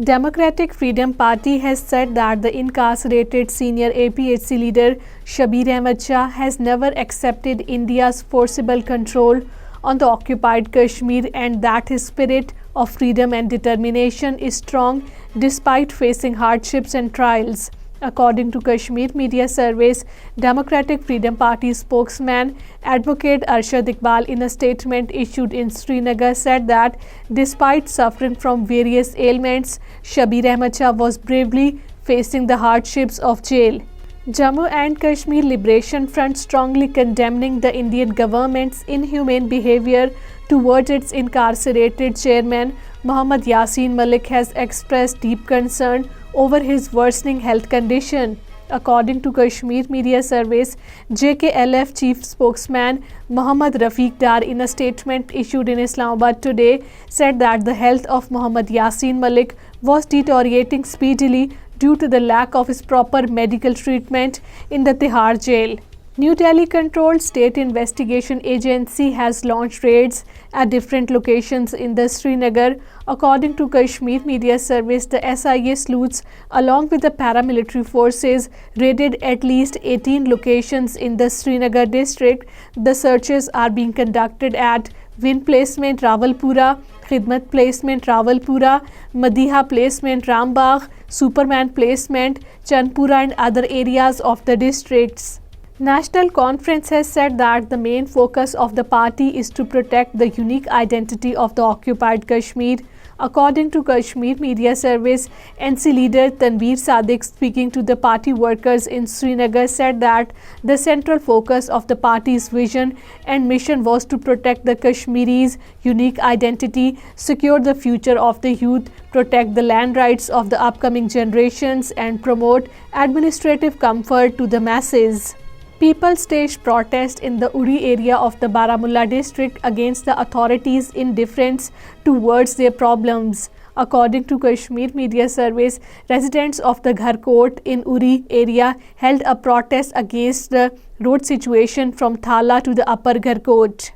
Democratic Freedom Party has said that the incarcerated senior APHC leader Shabbir Shah has never accepted India's forcible control on the occupied Kashmir and that his spirit of freedom and determination is strong despite facing hardships and trials. According to Kashmir Media Service, Democratic Freedom Party spokesman Advocate Arshad Iqbal in a statement issued in Srinagar said that despite suffering from various ailments, Shabbir Shah was bravely facing the hardships of jail. Jammu and Kashmir Liberation Front strongly condemning the Indian government's inhumane behavior towards its incarcerated chairman Mohammad Yasin Malik has expressed deep concern over his worsening health condition. According to Kashmir Media Service, JKLF chief spokesman Mohammad Rafiq Dar in a statement issued in Islamabad today said that the health of Mohammad Yasin Malik was deteriorating speedily due to the lack of his proper medical treatment in the Tihar jail. New Delhi-controlled State Investigation Agency has launched raids at different locations in the Srinagar. According to Kashmir Media Service, the SIA sleuths, along with the paramilitary forces, raided at least 18 locations in the Srinagar district. The searches are being conducted at Win Placement Rawalpura, Khidmat Placement Rawalpura, Madiha Placement Rambagh, Superman Placement Chanpura and other areas of the districts. National Conference has said that the main focus of the party is to protect the unique identity of the occupied Kashmir. According to Kashmir Media Service, NC leader Tanveer Sadiq, speaking to the party workers in Srinagar, said that the central focus of the party's vision and mission was to protect the Kashmiris' unique identity, secure the future of the youth, protect the land rights of the upcoming generations, and promote administrative comfort to the masses. People staged protests in the Uri area of the Baramulla district against the authorities' indifference towards their problems. According to Kashmir Media Service, residents of the Gharkot in Uri area held a protest against the road situation from Thala to the Upper Gharkot.